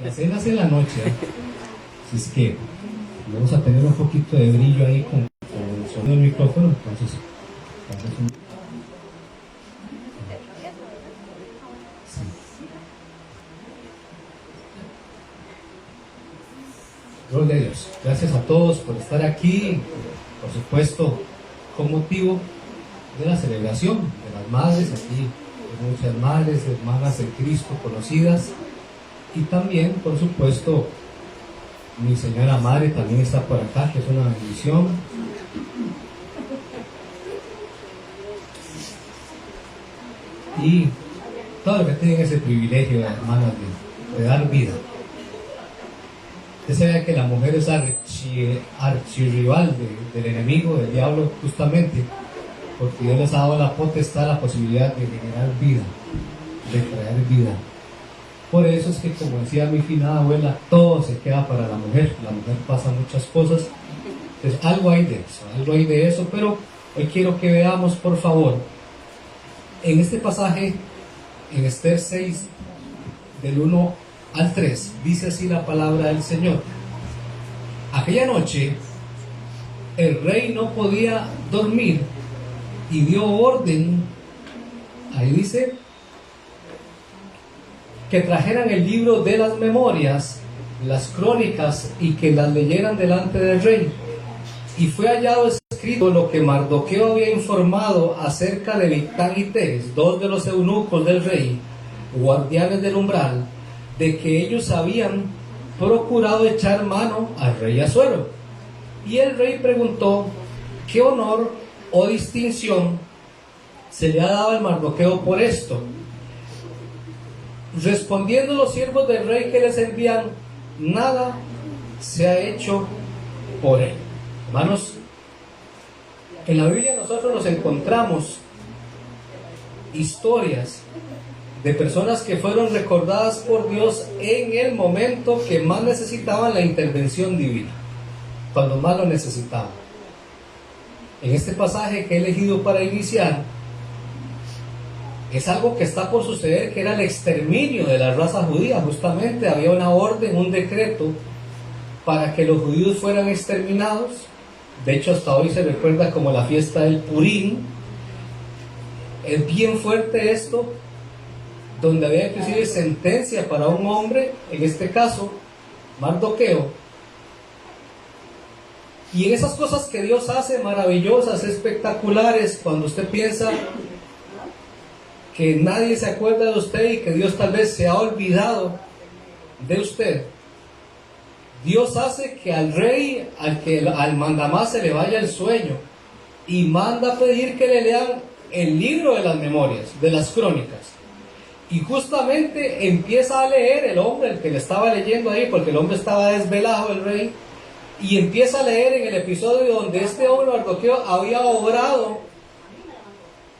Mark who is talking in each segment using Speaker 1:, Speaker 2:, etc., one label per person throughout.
Speaker 1: La cena es en la noche, ¿eh? Así es que vamos a tener un poquito de brillo ahí con el sonido del micrófono, entonces sí. Gloria a Dios. Gracias a todos por estar aquí, por supuesto, con motivo de la celebración de las madres, aquí hay muchas madres, hermanas de Cristo conocidas, y también, por supuesto, mi señora madre también está por acá, que es una bendición. Y todo lo que tienen ese privilegio, hermanas, de dar vida. Usted sabe que la mujer es archirrival del enemigo, del diablo, justamente porque Dios les ha dado la potestad, la posibilidad de generar vida, de traer vida. Por eso es que, como decía mi finada abuela, todo se queda para la mujer pasa muchas cosas. Entonces algo hay de eso, pero hoy quiero que veamos, por favor, en este pasaje, en Esther 6, del 1 al 3, dice así la palabra del Señor. Aquella noche, el rey no podía dormir y dio orden, ahí dice, que trajeran el libro de las memorias, las crónicas, y que las leyeran delante del rey. Y fue hallado escrito lo que Mardoqueo había informado acerca de Bigtán y Teres, dos de los eunucos del rey, guardianes del umbral, de que ellos habían procurado echar mano al rey Asuero. Y el rey preguntó qué honor o distinción se le ha dado al Mardoqueo por esto. Respondiendo los siervos del rey que les envían, nada se ha hecho por él. Hermanos, en la Biblia nosotros nos encontramos historias de personas que fueron recordadas por Dios en el momento que más necesitaban la intervención divina, cuando más lo necesitaban. En este pasaje que he elegido para iniciar, es algo que está por suceder, que era el exterminio de la raza judía. Justamente había una orden, un decreto para que los judíos fueran exterminados. De hecho, hasta hoy se recuerda como la fiesta del Purim. Es bien fuerte esto, donde había inclusive sentencia para un hombre, en este caso Mardoqueo. Y en esas cosas que Dios hace, maravillosas, espectaculares, cuando usted piensa que nadie se acuerda de usted y que Dios tal vez se ha olvidado de usted, Dios hace que al rey, al mandamás, se le vaya el sueño y manda a pedir que le lean el libro de las memorias, de las crónicas. Y justamente empieza a leer el hombre, el que le estaba leyendo ahí, porque el hombre estaba desvelado, el rey, y empieza a leer en el episodio donde este hombre Mardoqueo había obrado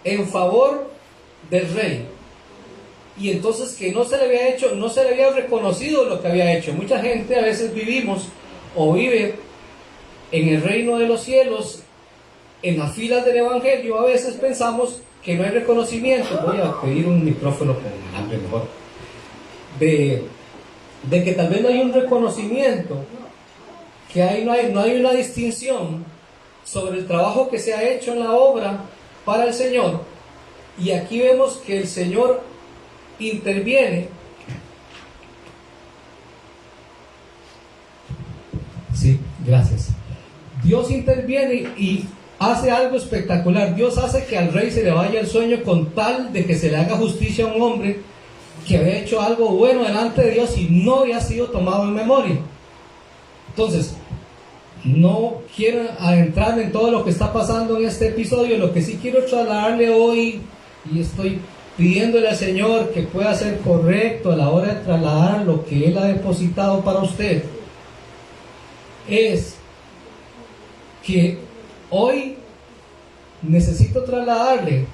Speaker 1: en favor del rey, y entonces que no se le había hecho, no se le había reconocido lo que había hecho. Mucha gente a veces vivimos o vive en el reino de los cielos, en las filas del evangelio, a veces pensamos que no hay reconocimiento. Voy a pedir un micrófono con hambre mejor, de que tal vez no hay un reconocimiento, que no hay una distinción sobre el trabajo que se ha hecho en la obra para el Señor. Y aquí vemos que el Señor interviene. Sí, gracias. Dios interviene y hace algo espectacular. Dios hace que al rey se le vaya el sueño con tal de que se le haga justicia a un hombre que había hecho algo bueno delante de Dios y no había sido tomado en memoria. Entonces, no quiero adentrarme en todo lo que está pasando en este episodio. Lo que sí quiero trasladarle hoy, y estoy pidiéndole al Señor que pueda ser correcto a la hora de trasladar lo que Él ha depositado para usted, es que hoy necesito trasladarle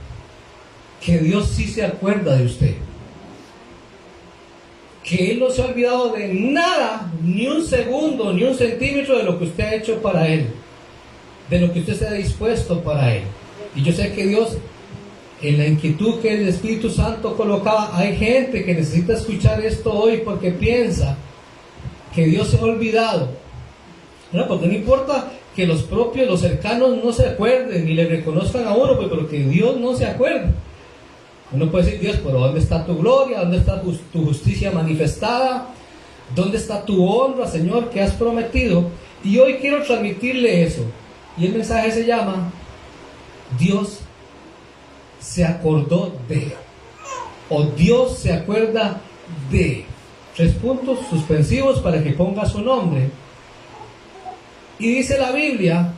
Speaker 1: que Dios sí se acuerda de usted, que Él no se ha olvidado de nada, ni un segundo, ni un centímetro de lo que usted ha hecho para Él, de lo que usted se ha dispuesto para Él. Y yo sé que Dios, en la inquietud que el Espíritu Santo colocaba, hay gente que necesita escuchar esto hoy porque piensa que Dios se ha olvidado, ¿verdad? Porque no importa que los propios, los cercanos no se acuerden ni le reconozcan a uno, pues, pero que Dios no se acuerde. Uno puede decir: Dios, pero ¿dónde está tu gloria? ¿Dónde está tu justicia manifestada? ¿Dónde está tu honra, Señor, que has prometido? Y hoy quiero transmitirle eso. Y el mensaje se llama: Dios se acordó de, o Dios se acuerda de. 3 puntos suspensivos para que ponga su nombre. Y dice la Biblia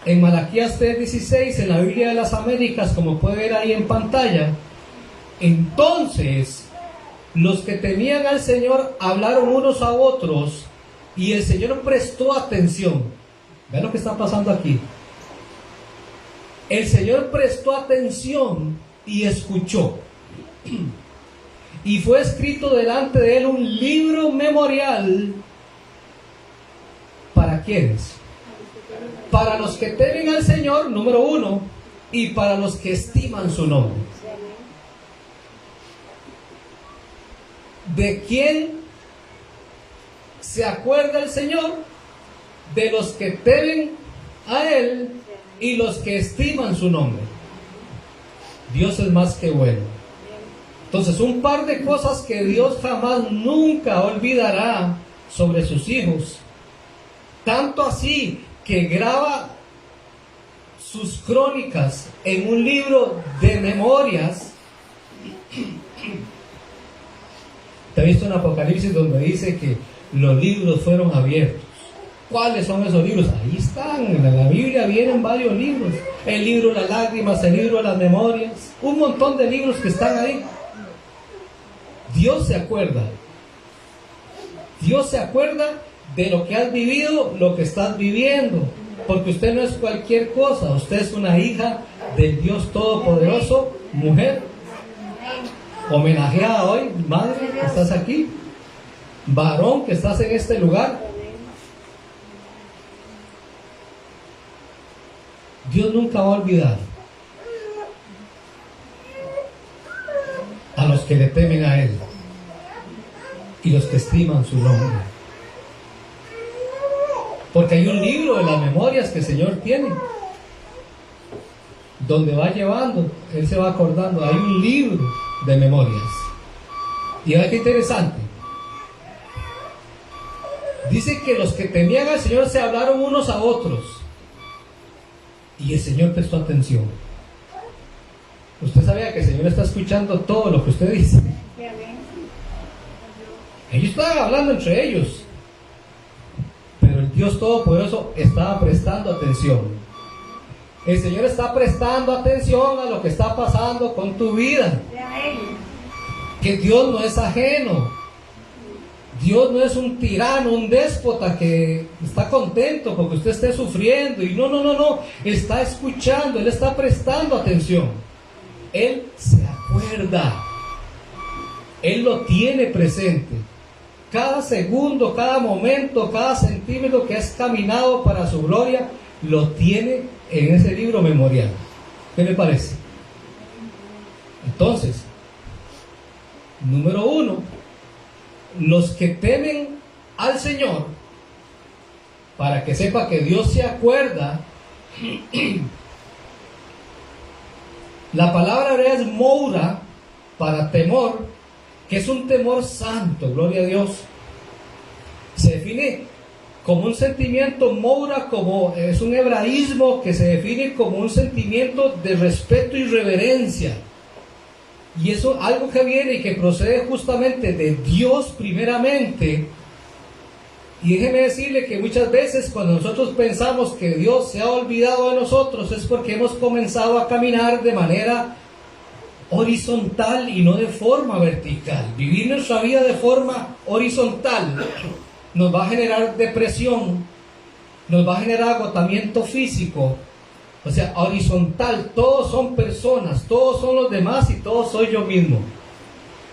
Speaker 1: en Malaquías 3:16, en la Biblia de las Américas, como puede ver ahí en pantalla: entonces los que temían al Señor hablaron unos a otros, y el Señor prestó atención. Vean lo que está pasando aquí. El Señor prestó atención y escuchó. Y fue escrito delante de él un libro memorial. ¿Para quiénes? Para los que temen al Señor, número 1, y para los que estiman su nombre. ¿De quién se acuerda el Señor? De los que temen a Él y los que estiman su nombre. Dios es más que bueno. Entonces, un par de cosas que Dios jamás, nunca olvidará sobre sus hijos. Tanto así que graba sus crónicas en un libro de memorias. ¿Te has visto en Apocalipsis donde dice que los libros fueron abiertos? ¿Cuáles son esos libros? Ahí están, en la Biblia vienen varios libros. El libro de las lágrimas, el libro de las memorias, un montón de libros que están ahí. Dios se acuerda. Dios se acuerda de lo que has vivido, lo que estás viviendo. Porque usted no es cualquier cosa. Usted es una hija del Dios Todopoderoso, mujer. Homenajeada hoy, madre, que estás aquí. Varón, que estás en este lugar. Dios nunca va a olvidar a los que le temen a Él y los que estiman su nombre. Porque hay un libro de las memorias que el Señor tiene, donde va llevando, Él se va acordando. Hay un libro de memorias. Y vean qué interesante. Dice que los que temían al Señor se hablaron unos a otros, y el Señor prestó atención. Usted sabía que el Señor está escuchando todo lo que usted dice. Ellos estaban hablando entre ellos, pero el Dios Todopoderoso estaba prestando atención. El Señor está prestando atención a lo que está pasando con tu vida. Que Dios no es ajeno. Dios no es un tirano, un déspota que está contento porque usted esté sufriendo. Y no. Está escuchando, Él está prestando atención. Él se acuerda. Él lo tiene presente. Cada segundo, cada momento, cada centímetro que has caminado para su gloria, lo tiene en ese libro memorial. ¿Qué le parece? Entonces, número 1, los que temen al Señor, para que sepa que Dios se acuerda. La palabra hebrea es moura, para temor, que es un temor santo, gloria a Dios. Se define como un sentimiento, moura, como es un hebraísmo que se define como un sentimiento de respeto y reverencia. Y eso, algo que viene y que procede justamente de Dios primeramente. Y déjeme decirle que muchas veces cuando nosotros pensamos que Dios se ha olvidado de nosotros, es porque hemos comenzado a caminar de manera horizontal y no de forma vertical. Vivir nuestra vida de forma horizontal nos va a generar depresión, nos va a generar agotamiento físico. O sea, horizontal, todos son personas, todos son los demás y todos soy yo mismo.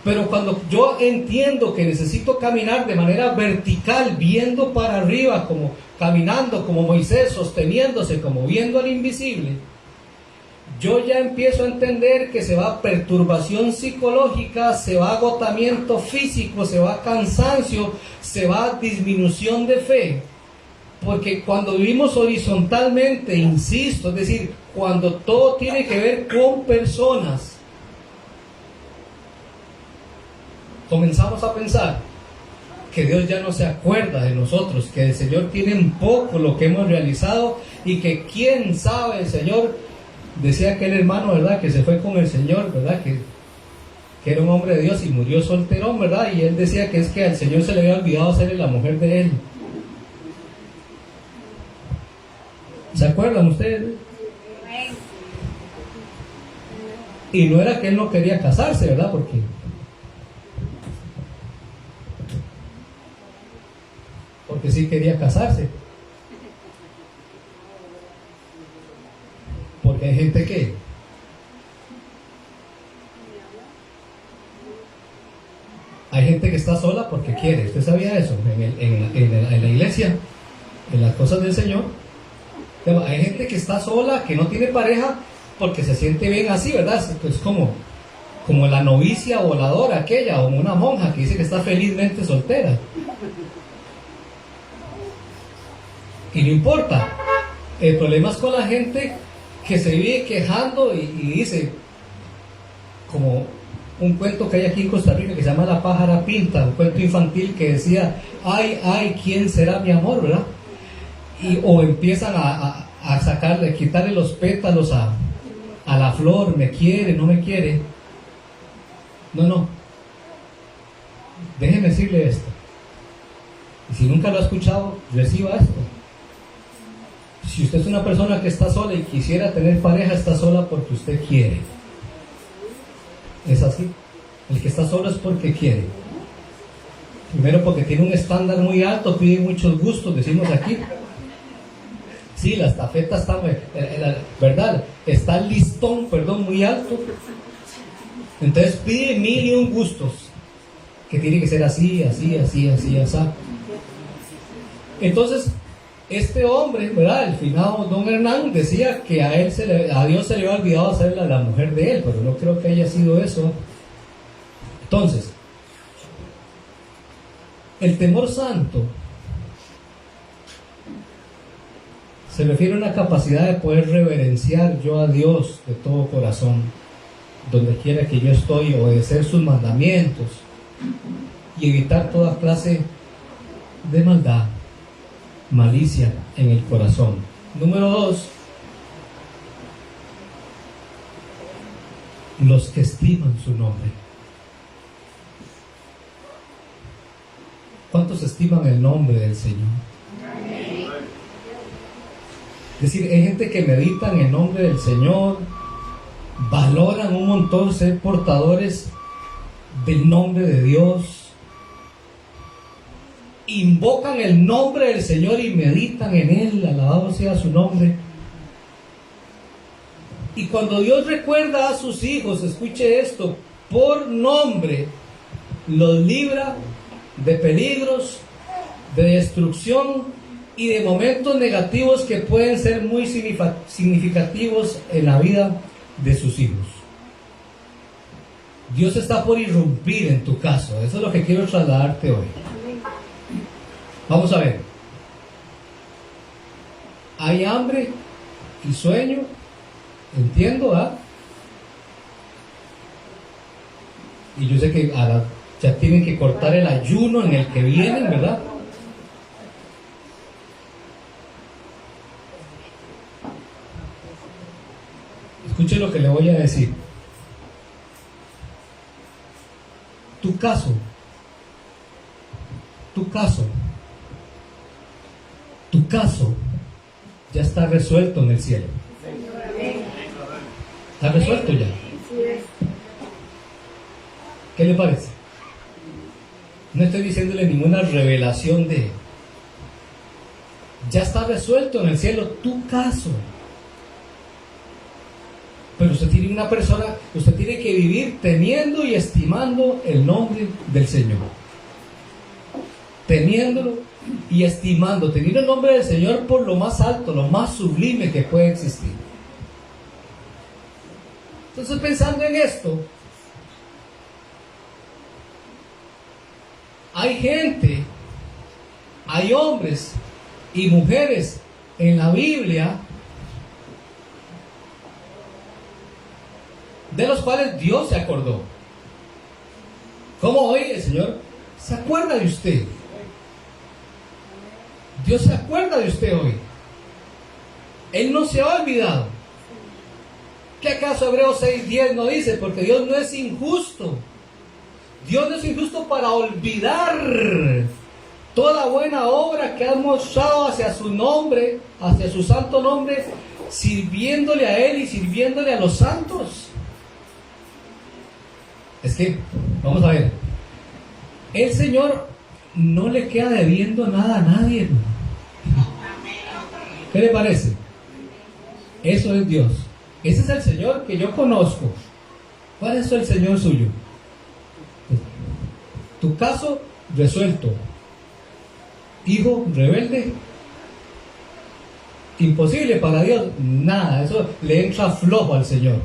Speaker 1: Pero cuando yo entiendo que necesito caminar de manera vertical, viendo para arriba, como caminando como Moisés, sosteniéndose, como viendo al invisible, yo ya empiezo a entender que se va perturbación psicológica, se va agotamiento físico, se va cansancio, se va disminución de fe. Porque cuando vivimos horizontalmente, insisto, es decir, cuando todo tiene que ver con personas, comenzamos a pensar que Dios ya no se acuerda de nosotros, que el Señor tiene en poco lo que hemos realizado y que quién sabe, el Señor, decía aquel hermano, ¿verdad?, que se fue con el Señor, ¿verdad?, que era un hombre de Dios y murió solterón, ¿verdad?, y él decía que es que al Señor se le había olvidado hacerle la mujer de él. ¿Se acuerdan ustedes? Y no era que él no quería casarse, ¿verdad?, porque sí quería casarse. Porque hay gente que está sola porque quiere. ¿Usted sabía eso? En la iglesia, en las cosas del Señor, hay gente que está sola, que no tiene pareja porque se siente bien así, ¿verdad? Es como la novicia voladora aquella, o una monja que dice que está felizmente soltera. Y no importa. El problema es con la gente que se vive quejando y dice, como un cuento que hay aquí en Costa Rica que se llama La pájara pinta, un cuento infantil que decía, ay, ¿quién será mi amor?, ¿verdad? O empiezan a sacarle, quitarle los pétalos a la flor, me quiere, no me quiere. No. Déjeme decirle esto. Y si nunca lo ha escuchado, reciba esto. Si usted es una persona que está sola y quisiera tener pareja, está sola porque usted quiere. Es así. El que está solo es porque quiere. Primero porque tiene un estándar muy alto, pide muchos gustos, decimos aquí. Sí, la estafeta está, ¿verdad? Está el listón, muy alto. Entonces pide 1001 gustos. Que tiene que ser así. Entonces, este hombre, ¿verdad?, el finado don Hernán, decía que a Dios se le había olvidado hacerla la mujer de él, pero no creo que haya sido eso. Entonces, el temor santo se refiere a una capacidad de poder reverenciar yo a Dios de todo corazón, donde quiera que yo estoy, obedecer sus mandamientos y evitar toda clase de maldad, malicia en el corazón. Número 2, los que estiman su nombre. ¿Cuántos estiman el nombre del Señor? Es decir, hay gente que medita en el nombre del Señor, valoran un montón ser portadores del nombre de Dios, invocan el nombre del Señor y meditan en Él, alabado sea su nombre. Y cuando Dios recuerda a sus hijos, escuche esto, por nombre, los libra de peligros, de destrucción y de momentos negativos que pueden ser muy significativos en la vida de sus hijos. Dios está por irrumpir en tu caso. Eso es lo que quiero trasladarte hoy. Vamos a ver. Hay hambre y sueño, entiendo, ¿ah? Y yo sé que ya tienen que cortar el ayuno en el que vienen, ¿verdad? Escuche lo que le voy a decir. Tu caso ya está resuelto en el cielo. Está resuelto ya. ¿Qué le parece? No estoy diciéndole ninguna revelación de... Ya está resuelto en el cielo tu caso. Pero usted tiene usted tiene que vivir teniendo y estimando el nombre del Señor. Teniéndolo y estimando, teniendo el nombre del Señor por lo más alto, lo más sublime que puede existir. Entonces, pensando en esto, hay gente, hay hombres y mujeres en la Biblia de los cuales Dios se acordó. Como hoy el Señor se acuerda de usted. Dios se acuerda de usted hoy. Él no se ha olvidado. ¿Qué acaso Hebreos 6:10 no dice? Porque Dios no es injusto. Dios no es injusto para olvidar toda buena obra que has mostrado hacia su nombre, hacia su santo nombre, sirviéndole a Él y sirviéndole a los santos. Es que, vamos a ver, el Señor no le queda debiendo nada a nadie. ¿Qué le parece? Eso es Dios. Ese es el Señor que yo conozco. ¿Cuál es el Señor suyo? Tu caso resuelto. Hijo rebelde. Imposible para Dios. Nada, eso le entra flojo al Señor.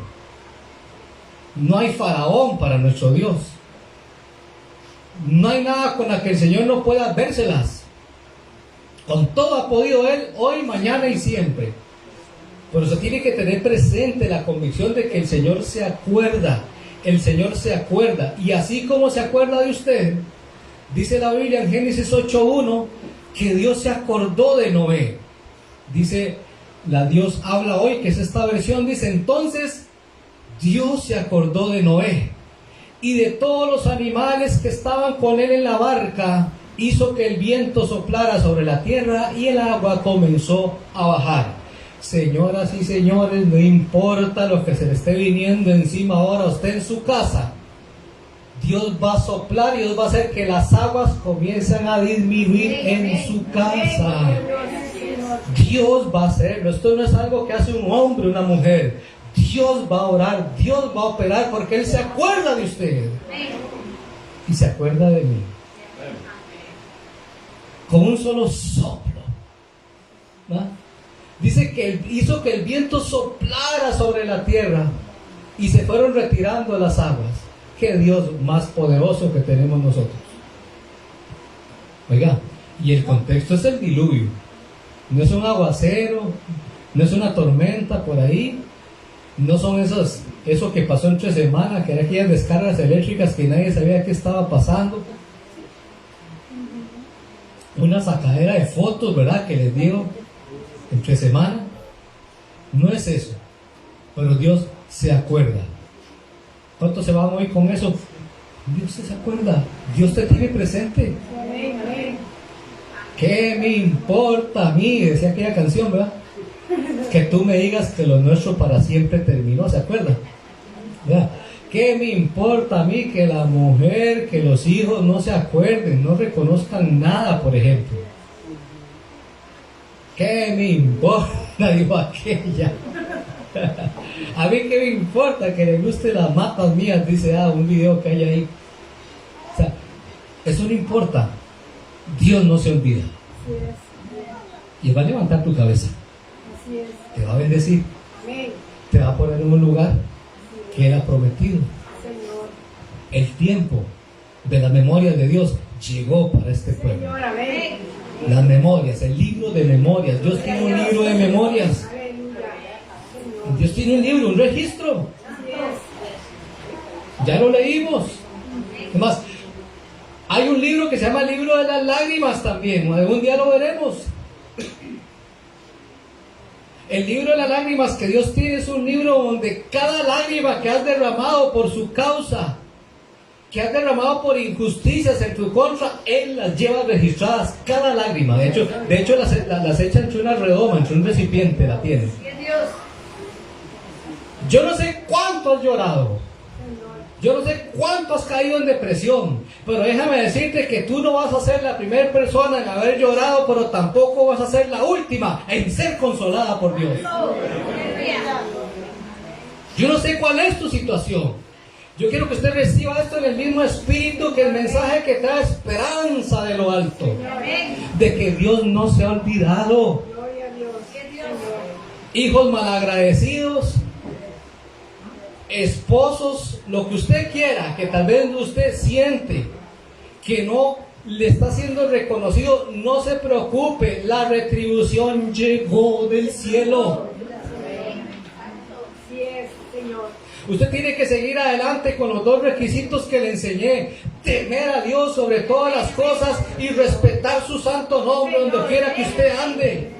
Speaker 1: No hay faraón para nuestro Dios. No hay nada con la que el Señor no pueda vérselas. Con todo ha podido Él hoy, mañana y siempre. Por eso tiene que tener presente la convicción de que el Señor se acuerda. El Señor se acuerda. Y así como se acuerda de usted, dice la Biblia en Génesis 8:1 que Dios se acordó de Noé. Dice, la Dios habla hoy, que es esta versión, dice, entonces Dios se acordó de Noé y de todos los animales que estaban con él en la barca, hizo que el viento soplara sobre la tierra y el agua comenzó a bajar. Señoras y señores, no importa lo que se le esté viniendo encima ahora a usted en su casa, Dios va a soplar y Dios va a hacer que las aguas comiencen a disminuir en su casa. Dios va a hacerlo. Esto no es algo que hace un hombre o una mujer. Dios va a orar, Dios va a operar, porque Él se acuerda de usted y se acuerda de mí. Con un solo soplo, ¿no? Dice que Él hizo que el viento soplara sobre la tierra y se fueron retirando las aguas. Qué Dios más poderoso que tenemos nosotros. Oiga, y el contexto es el diluvio. No es un aguacero, no es una tormenta por ahí, no son eso que pasó entre semana, que eran aquellas descargas eléctricas que nadie sabía qué estaba pasando. Una sacadera de fotos, ¿verdad?, que les digo entre semana. No es eso, pero Dios se acuerda. ¿Cuántos se van hoy con eso? Dios se acuerda, Dios te tiene presente. ¿Qué me importa a mí? Decía aquella canción, ¿verdad? Que tú me digas que lo nuestro para siempre terminó, ¿se acuerda? ¿Verdad? ¿Qué me importa a mí que la mujer, que los hijos no se acuerden, no reconozcan nada, por ejemplo? ¿Qué me importa? Dijo aquella. A mí qué me importa que le guste las matas mías, dice un video que hay ahí. O sea, eso no importa. Dios no se olvida. Y va a levantar tu cabeza. Te va a bendecir. Te va a poner en un lugar que Él ha prometido. El tiempo de las memorias de Dios llegó para este pueblo. Las memorias, el libro de memorias. Dios tiene un libro de memorias. Dios tiene un libro, un registro. Ya lo leímos. Además, hay un libro que se llama el libro de las lágrimas también. Algún día lo veremos. El libro de las lágrimas que Dios tiene es un libro donde cada lágrima que has derramado por su causa, que has derramado por injusticias en tu contra, Él las lleva registradas, cada lágrima. De hecho las echa entre una redoma, entre un recipiente, la tiene. Yo no sé cuánto has llorado, yo no sé cuánto has caído en depresión, pero déjame decirte que tú no vas a ser la primera persona en haber llorado, pero tampoco vas a ser la última en ser consolada por Dios. Yo no sé cuál es tu situación. Yo quiero que usted reciba esto en el mismo espíritu que el mensaje que trae esperanza de lo alto, de que Dios no se ha olvidado. Hijos malagradecidos, esposos, lo que usted quiera, que tal vez usted siente que no le está siendo reconocido, no se preocupe, la retribución llegó del cielo.
Speaker 2: Así es, Señor.
Speaker 1: Usted tiene que seguir adelante con los dos requisitos que le enseñé: temer a Dios sobre todas las cosas y respetar su santo nombre donde quiera que usted ande.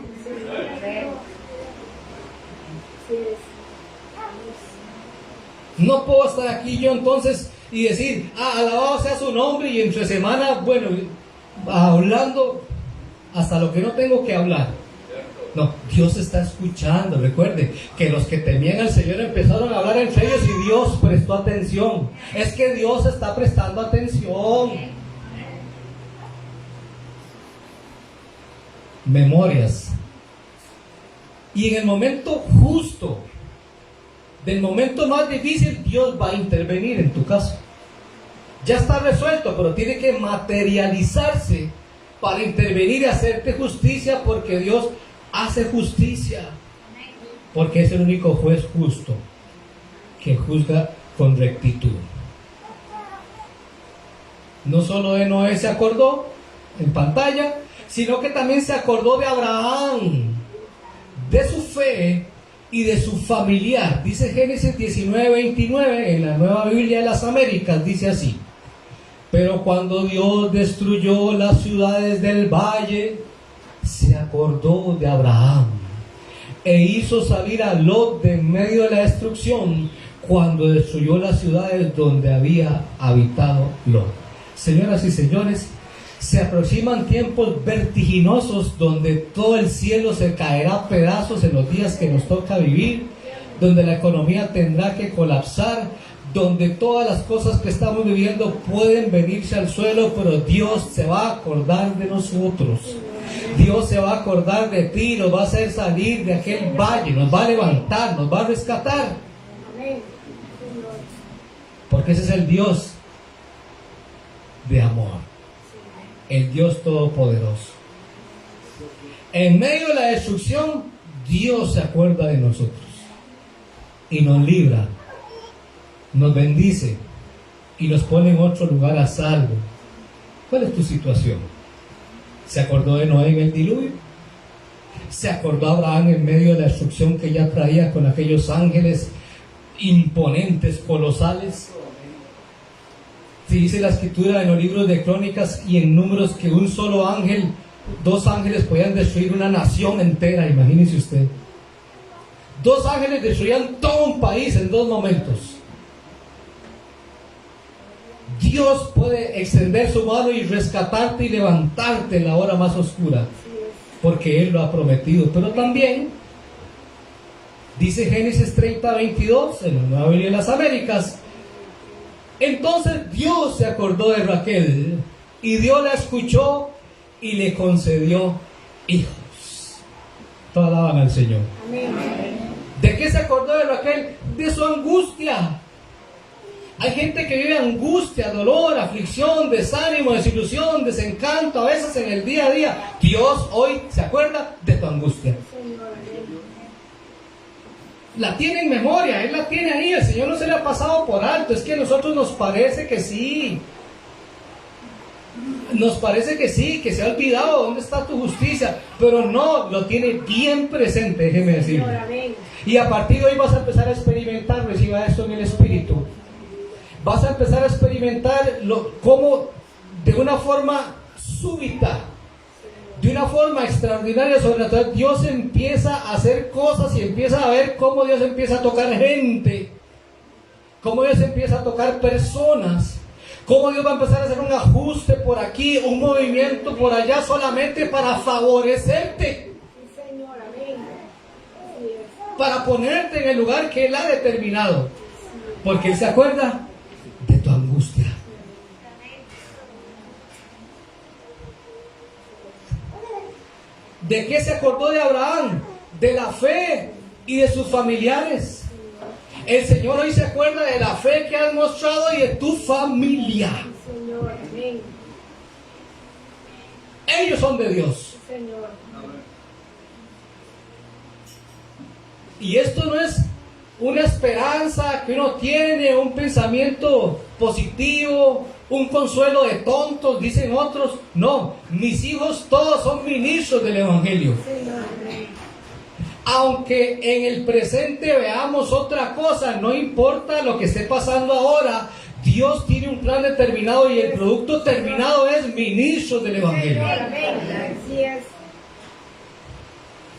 Speaker 1: No puedo estar aquí yo entonces y decir, alabado sea su nombre, y entre semana, bueno, hablando hasta lo que no tengo que hablar. No, Dios está escuchando. Recuerde que los que temían al Señor empezaron a hablar entre ellos y Dios prestó atención. Es que Dios está prestando atención. Memorias. Y en el momento justo, del momento más difícil, Dios va a intervenir en tu caso. Ya está resuelto, pero tiene que materializarse para intervenir y hacerte justicia, porque Dios hace justicia, porque es el único juez justo que juzga con rectitud. No solo de Noé se acordó en pantalla, sino que también se acordó de Abraham, de su fe y de su familiar. Dice Génesis 19:29 en la Nueva Biblia de las Américas, dice así: pero cuando Dios destruyó las ciudades del valle, se acordó de Abraham e hizo salir a Lot de en medio de la destrucción, cuando destruyó las ciudades donde había habitado Lot. Señoras y señores, se aproximan tiempos vertiginosos donde todo el cielo se caerá a pedazos en los días que nos toca vivir, donde la economía tendrá que colapsar, donde todas las cosas que estamos viviendo pueden venirse al suelo, pero Dios se va a acordar de nosotros. Dios se va a acordar de ti, nos va a hacer salir de aquel valle, nos va a levantar, nos va a rescatar. Porque ese es el Dios de amor, el Dios todopoderoso. En medio de la destrucción, Dios se acuerda de nosotros y nos libra, nos bendice y nos pone en otro lugar a salvo. ¿Cuál es tu situación? ¿Se acordó de Noé en el diluvio? ¿Se acordó Abraham en medio de la destrucción que ya traía con aquellos ángeles imponentes, colosales? Si dice la escritura en los libros de Crónicas y en Números que un solo ángel, dos ángeles podían destruir una nación entera, imagínese usted. Dos ángeles destruían todo un país en 2 momentos. Dios puede extender su mano y rescatarte y levantarte en la hora más oscura, porque Él lo ha prometido. Pero también dice Génesis 30:22 en la Nueva Biblia de las Américas: entonces Dios se acordó de Raquel y Dios la escuchó y le concedió hijos. Todos alaban al Señor.
Speaker 2: Amén.
Speaker 1: ¿De qué se acordó de Raquel? De su angustia. Hay gente que vive angustia, dolor, aflicción, desánimo, desilusión, desencanto, a veces en el día a día. Dios hoy se acuerda de tu angustia. La tiene en memoria, Él la tiene ahí, el Señor no se le ha pasado por alto. Es que a nosotros nos parece que sí. Nos parece que sí, que se ha olvidado dónde está tu justicia, pero no, lo tiene bien presente, déjeme decirle. Y a partir de hoy vas a empezar a experimentar, reciba esto en el Espíritu. Vas a empezar a experimentar cómo de una forma súbita, de una forma extraordinaria, sobrenatural, Dios empieza a hacer cosas y empieza a ver cómo Dios empieza a tocar gente, cómo Dios empieza a tocar personas, cómo Dios va a empezar a hacer un ajuste por aquí, un movimiento por allá, solamente para favorecerte, para ponerte en el lugar que Él ha determinado, porque Él se acuerda de tu angustia. ¿De qué se acordó de Abraham? De la fe y de sus familiares. El Señor hoy se acuerda de la fe que has mostrado y de tu familia. Ellos son de Dios. Y esto no es una esperanza que uno tiene, un pensamiento positivo, un consuelo de tontos, dicen otros. No, mis hijos todos son ministros del Evangelio. Aunque en el presente veamos otra cosa, no importa lo que esté pasando ahora, Dios tiene un plan determinado y el producto terminado es ministros del Evangelio.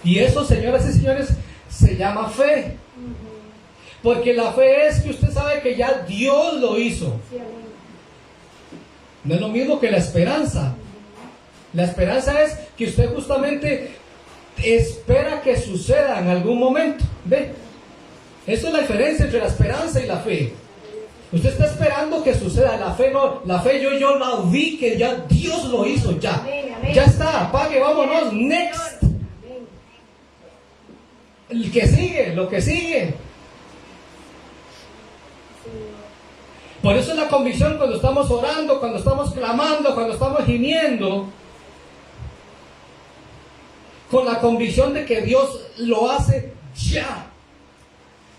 Speaker 1: Y eso, señoras y señores, se llama fe. Porque la fe es que usted sabe que ya Dios lo hizo. No es lo mismo que la esperanza. La esperanza es que usted justamente espera que suceda en algún momento. ¿Ve? Esa es la diferencia entre la esperanza y la fe. Usted está esperando que suceda. La fe no. La fe yo la vi que ya Dios lo hizo. Ya. Ya está. Apague, vámonos. Next. El que sigue, lo que sigue. Por eso es la convicción cuando estamos orando, cuando estamos clamando, cuando estamos gimiendo, con la convicción de que Dios lo hace ya.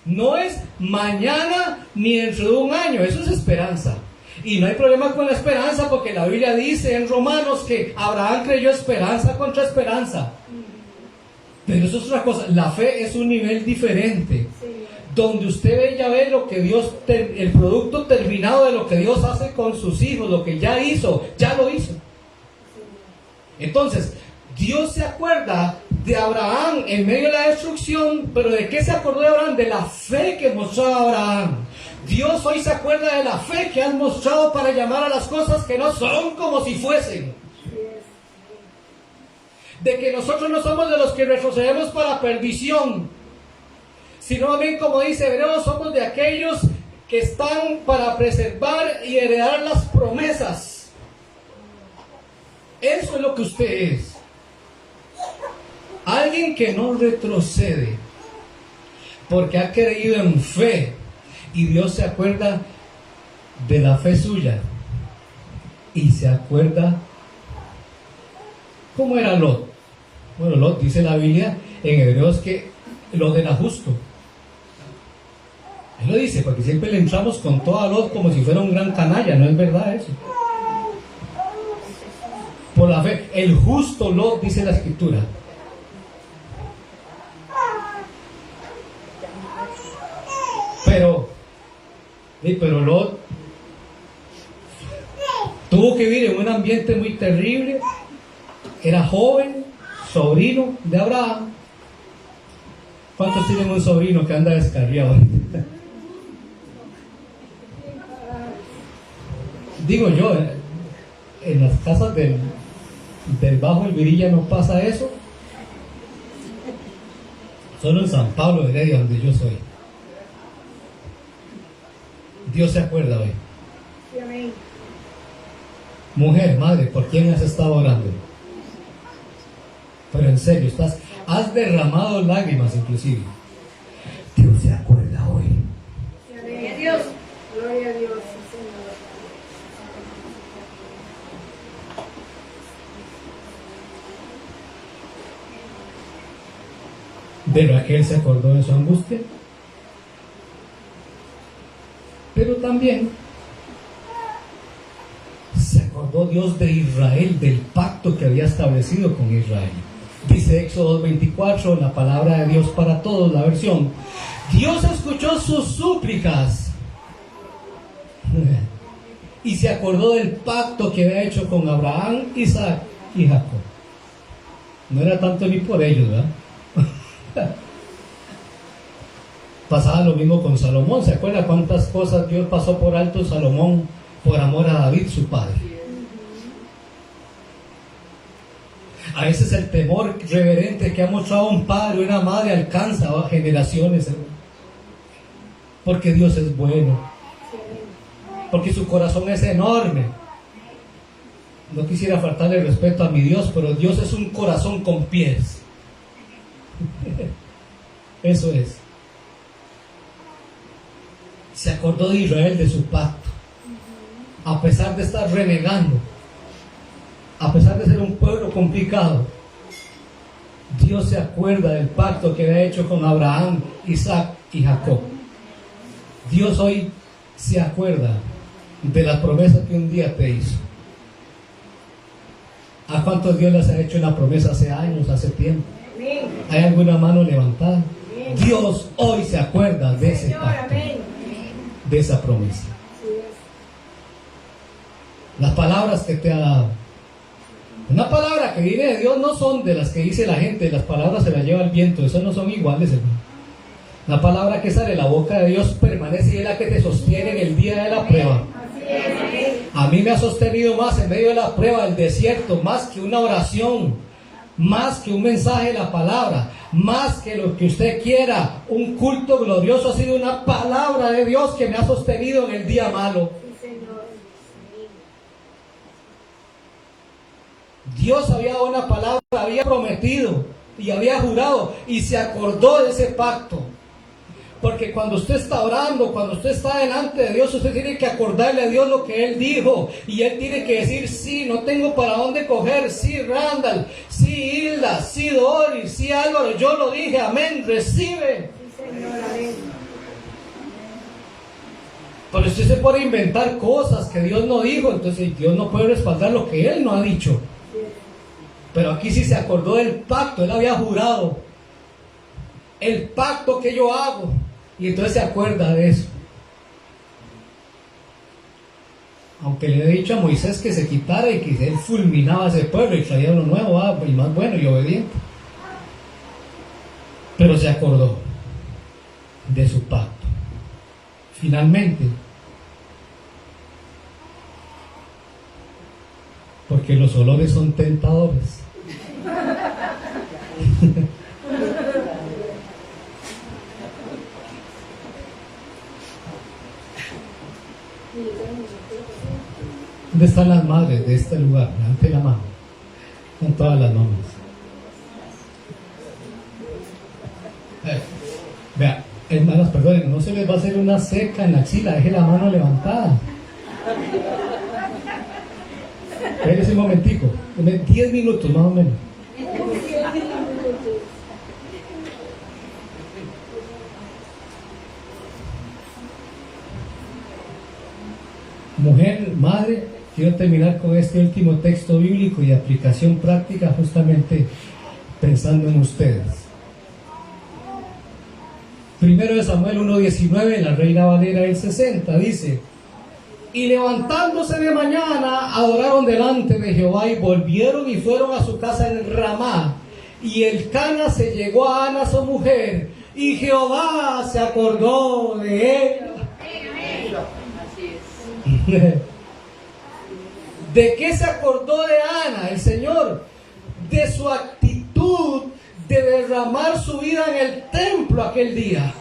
Speaker 1: No es mañana ni dentro de un año, eso es esperanza. Y no hay problema con la esperanza porque la Biblia dice en Romanos que Abraham creyó esperanza contra esperanza. Pero eso es otra cosa, la fe es un nivel diferente. Donde usted ya ve lo que Dios, el producto terminado de lo que Dios hace con sus hijos, lo que ya hizo, ya lo hizo. Entonces, Dios se acuerda de Abraham en medio de la destrucción, pero ¿de qué se acordó de Abraham? De la fe que mostró Abraham. Dios hoy se acuerda de la fe que han mostrado para llamar a las cosas que no son como si fuesen. De que nosotros no somos de los que retrocedemos para perdición, sino bien como dice Hebreos, somos de aquellos que están para preservar y heredar las promesas. Eso es lo que usted es. Alguien que no retrocede, porque ha creído en fe, y Dios se acuerda de la fe suya, y se acuerda cómo era Lot. Bueno, Lot, dice la Biblia en Hebreos que Lot era justo. Él lo dice, porque siempre le entramos con toda Lot como si fuera un gran canalla, no es verdad eso. Por la fe, el justo Lot, dice la Escritura. Pero Lot tuvo que vivir en un ambiente muy terrible. Era joven, sobrino de Abraham. ¿Cuántos tienen un sobrino que anda descarriado? Digo yo, en las casas del Bajo Elvirilla no pasa eso. Solo en San Pablo de Heredia, donde yo soy. Dios se acuerda hoy. Mujer, madre, ¿por quién has estado orando? Pero en serio, has derramado lágrimas inclusive. Dios se acuerda hoy.
Speaker 2: Gloria a Dios. Gloria a Dios,
Speaker 1: Pero aquel se acordó de su angustia. Pero también se acordó Dios de Israel, del pacto que había establecido con Israel. Dice Éxodo 24, la palabra de Dios para todos, la versión. Dios escuchó sus súplicas y se acordó del pacto que había hecho con Abraham, Isaac y Jacob. No era tanto ni por ellos, ¿verdad? Pasaba lo mismo con Salomón. ¿Se acuerda cuántas cosas Dios pasó por alto Salomón por amor a David, su padre? A veces el temor reverente que ha mostrado un padre o una madre alcanza a generaciones, porque Dios es bueno, porque su corazón es enorme. No quisiera faltarle respeto a mi Dios, pero Dios es un corazón con pies. Eso es. Se acordó de Israel, de su pacto, a pesar de estar renegando, a pesar de ser un pueblo complicado. Dios se acuerda del pacto que había hecho con Abraham, Isaac y Jacob. Dios hoy se acuerda de las promesas que un día te hizo. ¿A cuántos Dios les ha hecho una promesa hace años, hace tiempo? ¿Hay alguna mano levantada? Dios hoy se acuerda de ese pacto, de esa promesa. Las palabras que te ha dado. Una palabra que viene de Dios no son de las que dice la gente, las palabras se las lleva el viento, esas no son iguales, hermano. La palabra que sale de la boca de Dios permanece y es la que te sostiene en el día de la prueba. A mí me ha sostenido más en medio de la prueba, del desierto, más que una oración, más que un mensaje de la palabra, más que lo que usted quiera, un culto glorioso. Ha sido una palabra de Dios que me ha sostenido en el día malo. Dios había dado una palabra, había prometido y había jurado y se acordó de ese pacto. Porque cuando usted está orando, cuando usted está delante de Dios, usted tiene que acordarle a Dios lo que Él dijo. Y Él tiene que decir, sí, no tengo para dónde coger, sí, Randall, sí, Hilda, sí, Doris, sí, Álvaro, yo lo dije, amén, recibe. Pero usted se puede inventar cosas que Dios no dijo, entonces Dios no puede respaldar lo que Él no ha dicho. Pero aquí sí se acordó del pacto, Él había jurado. El pacto que yo hago. Y entonces se acuerda de eso. Aunque le he dicho a Moisés que se quitara y que él fulminaba a ese pueblo y traía uno nuevo, y más bueno y obediente. Pero se acordó de su pacto. Finalmente. Porque los olores son tentadores. ¿Dónde están las madres de este lugar? Levante la mano. Están todas las manos. Vea, hermanas, perdonen, no se les va a hacer una seca en la axila, deje la mano levantada. Espérese un momentico, 10 minutos más o menos. Mujer, madre, quiero terminar con este último texto bíblico y de aplicación práctica, justamente pensando en ustedes. Primero de Samuel 1:19, en la Reina Valera del 60, dice: y levantándose de mañana, adoraron delante de Jehová y volvieron y fueron a su casa en Ramá. Y Elcana se llegó a Ana su mujer, y Jehová se acordó de ella. ¿De qué se acordó de Ana el Señor? De su actitud de derramar su vida en el templo aquel día.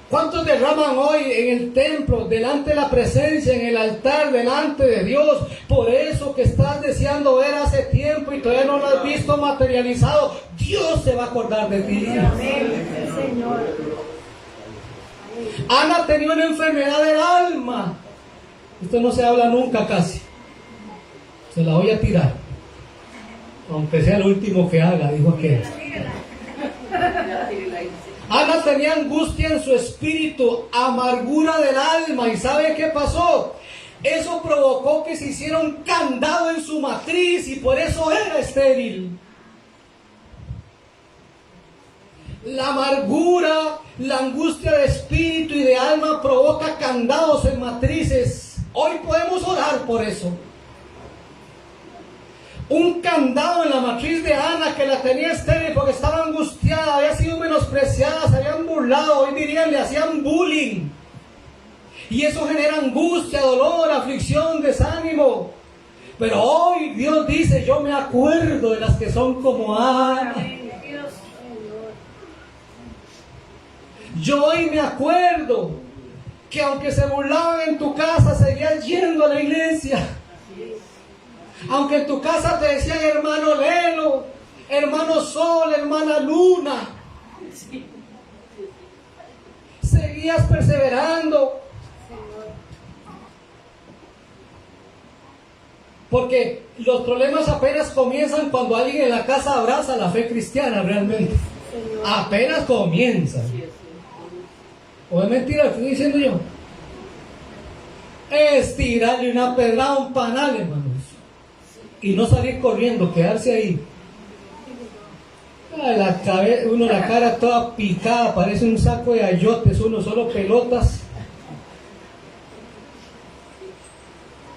Speaker 1: ¿Cuántos derraman hoy en el templo, delante de la presencia, en el altar, delante de Dios? Por eso que estás deseando ver hace tiempo y todavía no lo has visto materializado, Dios se va a acordar de ti. Amén, Señor. Ana tenía una enfermedad del alma. Esto no se habla nunca casi. Se la voy a tirar. Aunque sea lo último que haga, dijo aquel. Ana tenía angustia en su espíritu, amargura del alma. ¿Y sabe qué pasó? Eso provocó que se hiciera un candado en su matriz y por eso era estéril. La amargura, la angustia de espíritu y de alma provoca candados en matrices. Hoy podemos orar por eso. Un candado en la matriz de Ana que la tenía estéril porque estaba angustiada, había sido menospreciada, se habían burlado, hoy dirían le hacían bullying. Y eso genera angustia, dolor, aflicción, desánimo. Pero hoy Dios dice, yo me acuerdo de las que son como Ana. Yo hoy me acuerdo que aunque se burlaban en tu casa, seguías yendo a la iglesia. Aunque en tu casa te decían hermano Lelo, hermano Sol, hermana Luna, seguías perseverando. Porque los problemas apenas comienzan cuando alguien en la casa abraza la fe cristiana realmente.
Speaker 2: Señor.
Speaker 1: Apenas comienza. ¿O es mentira lo que estoy diciendo yo? Es tirarle una pedrada a un panal, hermanos. Y no salir corriendo, quedarse ahí. Ay, uno la cara toda picada, parece un saco de ayotes, uno solo pelotas.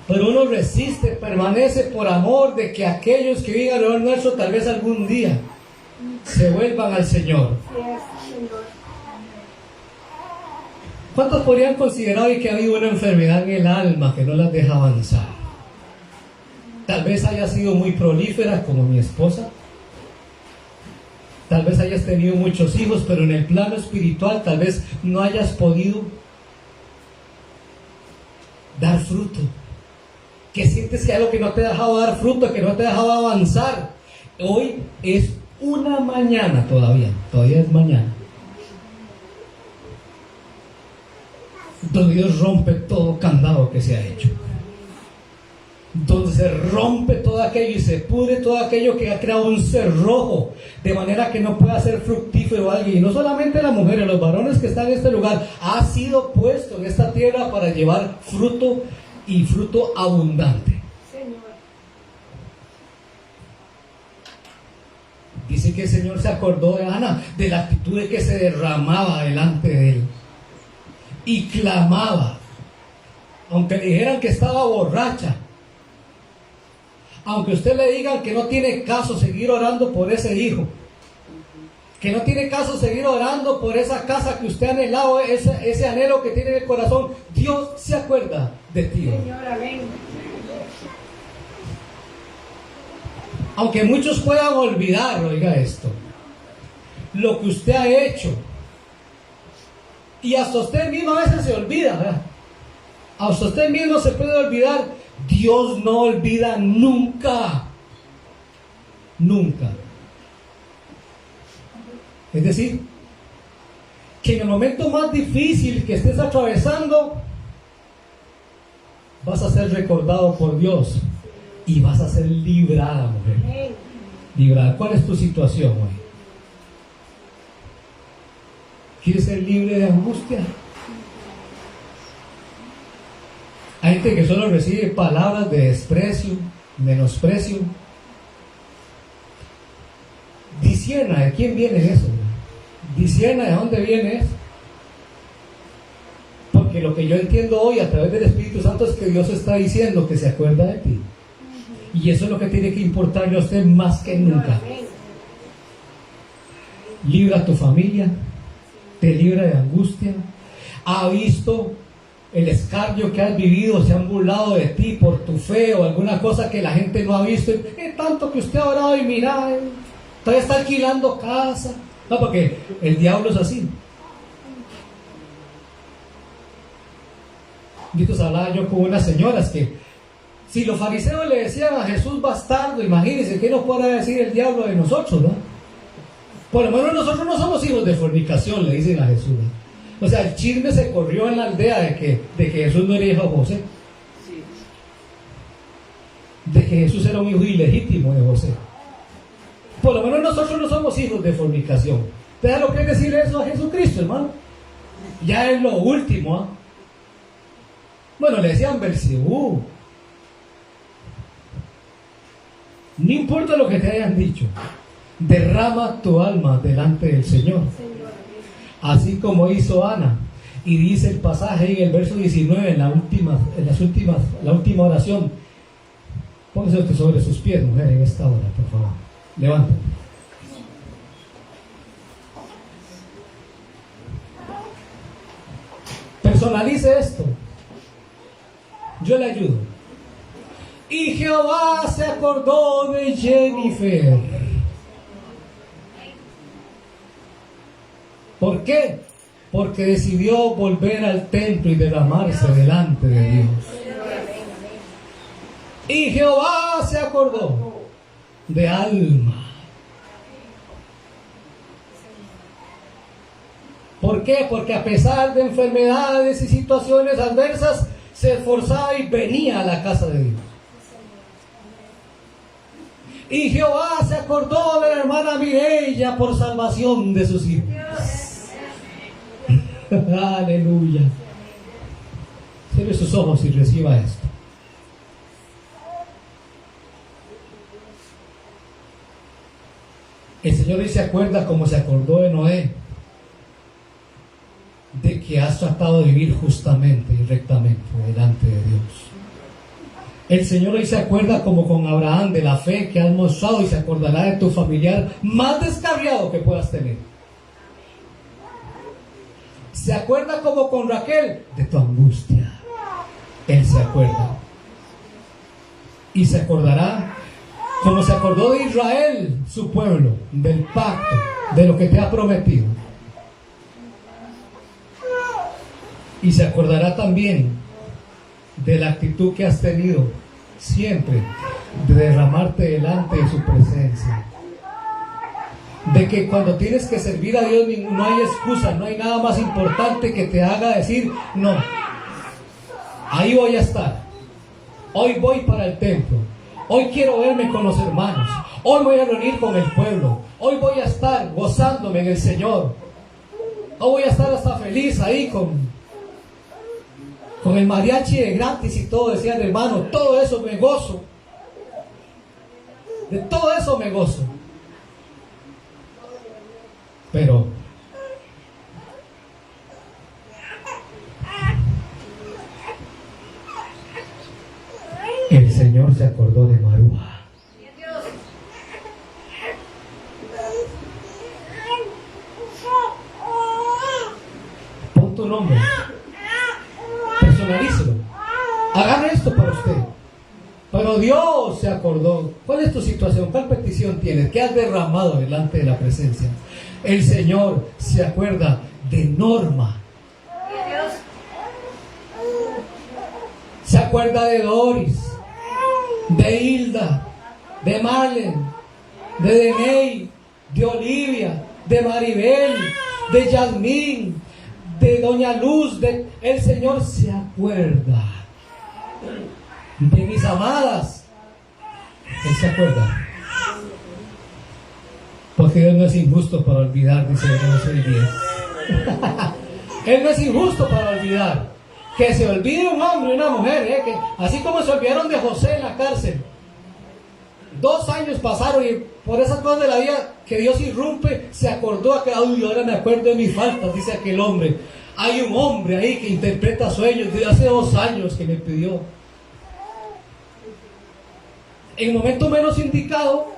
Speaker 1: Pero uno resiste, permanece por amor de que aquellos que vivan alrededor nuestro tal vez algún día se vuelvan al Señor. ¿Cuántos podrían considerar hoy que ha habido una enfermedad en el alma que no las deja avanzar? Tal vez hayas sido muy prolífera como mi esposa. Tal vez hayas tenido muchos hijos, pero en el plano espiritual tal vez no hayas podido dar fruto. Que sientes que hay algo que no te ha dejado dar fruto, que no te ha dejado avanzar. Hoy es una mañana todavía es mañana, donde Dios rompe todo candado que se ha hecho, donde se rompe todo aquello y se pudre todo aquello que ha creado un cerrojo, de manera que no pueda ser fructífero alguien. Y no solamente las mujeres, los varones que están en este lugar, ha sido puesto en esta tierra para llevar fruto y fruto abundante. Dice que el Señor se acordó de Ana, de la actitud de que se derramaba delante de él y clamaba, aunque le dijeran que estaba borracha, aunque usted le digan que no tiene caso seguir orando por ese hijo, que no tiene caso seguir orando por esa casa que usted ha anhelado, ese anhelo que tiene en el corazón, Dios se acuerda de ti.
Speaker 2: Señor, amén.
Speaker 1: Aunque muchos puedan olvidar, oiga esto, lo que usted ha hecho, y hasta usted mismo a veces se olvida, ¿verdad? Hasta usted mismo se puede olvidar. Dios no olvida nunca, nunca. Es decir, que en el momento más difícil que estés atravesando, vas a ser recordado por Dios y vas a ser librada, mujer. Librada. ¿Cuál es tu situación hoy? ¿Quieres ser libre de angustia? Hay gente que solo recibe palabras de desprecio, menosprecio. Discierna de quién viene eso. Discierna de dónde viene eso. Porque lo que yo entiendo hoy a través del Espíritu Santo es que Dios está diciendo que se acuerda de ti. Y eso es lo que tiene que importarle a usted más que nunca. Libra a tu familia, te libra de angustia. Ha visto el escarnio que has vivido, se han burlado de ti por tu fe o alguna cosa que la gente no ha visto. Tanto que usted ha orado y mira, todavía está alquilando casa. No, porque el diablo es así. Entonces hablaba yo con unas señoras que si los fariseos le decían a Jesús bastardo, imagínense qué nos puede decir el diablo de nosotros, ¿no? Por lo menos nosotros no somos hijos de fornicación, le dicen a Jesús, ¿no? O sea, el chisme se corrió en la aldea de que Jesús no era hijo de José. De que Jesús era un hijo ilegítimo de José. Por lo menos nosotros no somos hijos de fornicación. ¿Te lo que es decir eso a Jesucristo, hermano? Ya es lo último, ¿ah? Bueno, le decían Belcebú. No importa lo que te hayan dicho, derrama tu alma delante del Señor, así como hizo Ana. Y dice el pasaje en el verso 19, en la última oración. Póngase usted sobre sus pies, mujer, en esta hora, por favor. Levántate. Personalice esto. Yo le ayudo. Y Jehová se acordó de Jennifer. ¿Por qué? Porque decidió volver al templo y derramarse delante de Dios. Y Jehová se acordó de Alma. ¿Por qué? Porque a pesar de enfermedades y situaciones adversas, se esforzaba y venía a la casa de Dios. Y Jehová se acordó de la hermana Mireya por salvación de sus hijos. Aleluya. Cierre sus ojos y reciba esto. El Señor hoy se acuerda como se acordó de Noé, de que has tratado de vivir justamente y rectamente delante de Dios. El Señor hoy se acuerda como con Abraham de la fe que has mostrado, y se acordará de tu familiar más descarriado que puedas tener. Se acuerda como con Raquel de tu angustia. Él se acuerda. Y se acordará como se acordó de Israel, su pueblo, del pacto, de lo que te ha prometido. Y se acordará también de la actitud que has tenido siempre de derramarte delante de su presencia. De que cuando tienes que servir a Dios no hay excusa, no hay nada más importante que te haga decir, no, ahí voy a estar. Hoy voy para el templo. Hoy quiero verme con los hermanos. Hoy voy a reunir con el pueblo. Hoy voy a estar gozándome en el Señor. Hoy voy a estar hasta feliz ahí con el mariachi de gratis y todo, decían hermano, todo eso me gozo. De todo eso me gozo. Pero el Señor se acordó de Marúa. Pon tu nombre. Personalícelo. Hagan esto para usted. Pero Dios se acordó. ¿Cuál es tu situación? ¿Cuál petición tienes? ¿Qué has derramado delante de la presencia? El Señor se acuerda de Norma. Se acuerda de Doris, de Hilda, de Marlen, de Deney, de Olivia, de Maribel, de Yasmín, de Doña Luz. El Señor se acuerda de mis amadas. Él se acuerda. Porque Dios no es injusto para olvidar, dice el verso 10. Él no es injusto para olvidar. Que se olvide un hombre y una mujer, que así como se olvidaron de José en la cárcel. 2 años pasaron y por esas cosas de la vida que Dios irrumpe, se acordó a que, uy, ahora me acuerdo de mis faltas, dice aquel hombre. Hay un hombre ahí que interpreta sueños de hace 2 años que me pidió. En el momento menos indicado,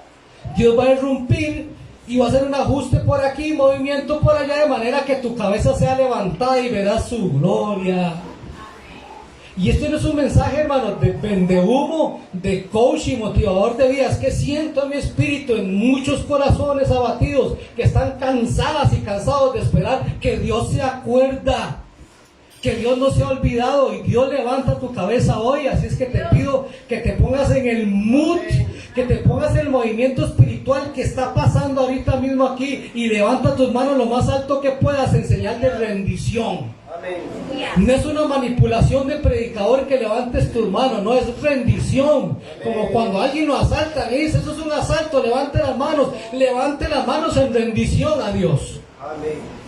Speaker 1: Dios va a irrumpir y va a hacer un ajuste por aquí, movimiento por allá, de manera que tu cabeza sea levantada y verás su gloria. Y esto no es un mensaje, hermano, de vendehumo, de coach y motivador de vida. Es que siento en mi espíritu, en muchos corazones abatidos, que están cansadas y cansados de esperar que Dios se acuerda, que Dios no se ha olvidado, y Dios levanta tu cabeza hoy. Así es que te pido que te pongas en el mood, que te pongas en el movimiento espiritual que está pasando ahorita mismo aquí, y levanta tus manos lo más alto que puedas en señal de rendición. No es una manipulación de predicador que levantes tus manos, no, es rendición. Como cuando alguien lo asalta y dice, eso es un asalto, levante las manos en rendición a Dios. Amén.